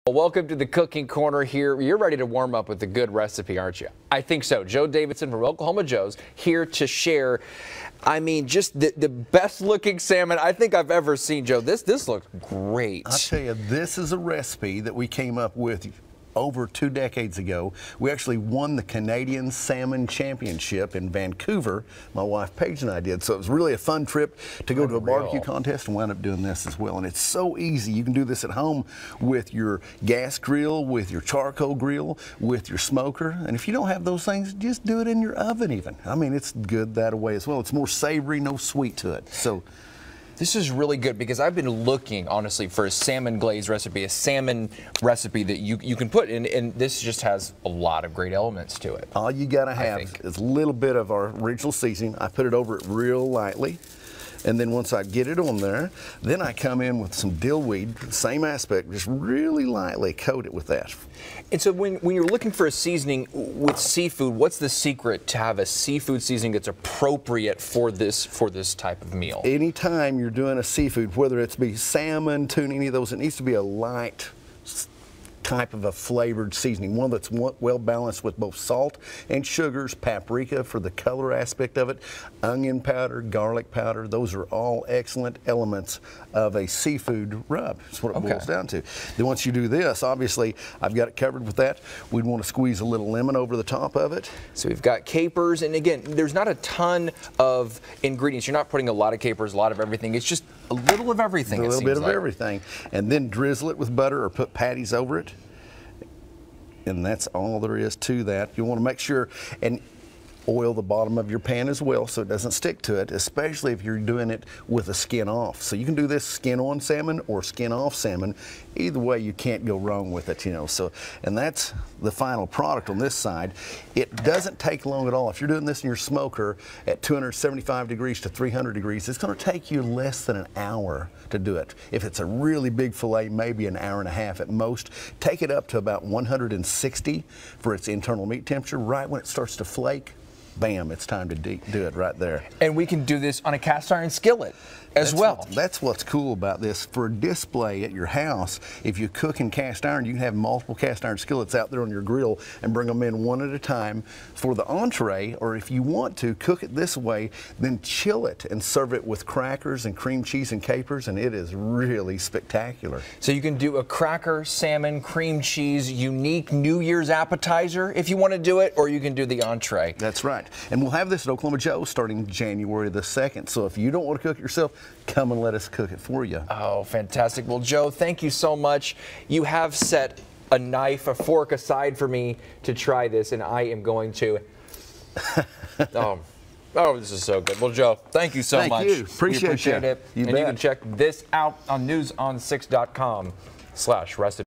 Well, welcome to the Cooking Corner here. You're ready to warm up with a good recipe, aren't you? I think so. Joe Davidson from Oklahoma Joe's here to share, just the best looking salmon I think I've ever seen, Joe. This looks great. I'll tell you, this is a recipe that we came up with over 2 decades ago. We actually won the Canadian Salmon Championship in Vancouver. My wife Paige and I did. So it was really a fun trip to go to a barbecue contest and wound up doing this as well. And it's so easy. You can do this at home with your gas grill, with your charcoal grill, with your smoker. And if you don't have those things, just do it in your oven even. It's good that way as well. It's more savory, no sweet to it. So this is really good because I've been looking, honestly, for a salmon glaze recipe, a salmon recipe that you can put in, and this just has a lot of great elements to it. All you gotta have is a little bit of our original seasoning. I put it over it real lightly. And then once I get it on there, then I come in with some dill weed, same aspect, just really lightly coat it with that. And so when you're looking for a seasoning with seafood, what's the secret to have a seafood seasoning that's appropriate for this type of meal? Anytime you're doing a seafood, whether it's be salmon, tuna, any of those, it needs to be a light type of a flavored seasoning, one that's well balanced with both salt and sugars, paprika for the color aspect of it, onion powder, garlic powder. Those are all excellent elements of a seafood rub. That's what it boils down to. Then once you do this, obviously I've got it covered with that. We'd want to squeeze a little lemon over the top of it. So we've got capers, and again, there's not a ton of ingredients. You're not putting a lot of capers, a lot of everything. It's just a little of everything. A little bit of everything. And then drizzle it with butter or put patties over it. And that's all there is to that. You want to make sure and oil the bottom of your pan as well so it doesn't stick to it, especially if you're doing it with a skin off. So you can do this skin on salmon or skin off salmon. Either way, you can't go wrong with it, So, and that's the final product on this side. It doesn't take long at all. If you're doing this in your smoker at 275 degrees to 300 degrees, it's going to take you less than an hour to do it. If it's a really big fillet, maybe an hour and a half at most. Take it up to about 160 for its internal meat temperature. Right when it starts to flake, bam, it's time to do it right there. And we can do this on a cast iron skillet as well. That's what's cool about this. For a display at your house, if you cook in cast iron, you can have multiple cast iron skillets out there on your grill and bring them in one at a time for the entree, or if you want to cook it this way, then chill it and serve it with crackers and cream cheese and capers, and it is really spectacular. So you can do a cracker, salmon, cream cheese, unique New Year's appetizer if you want to do it, or you can do the entree. That's right. And we'll have this at Oklahoma Joe's starting January the 2nd. So if you don't want to cook it yourself, come and let us cook it for you. Oh, fantastic. Well, Joe, thank you so much. You have set a knife, a fork aside for me to try this, and I am going to. Oh, this is so good. Well, Joe, thank you so much. Thank you. Appreciate it. You bet. You can check this out on newson6.com/recipe.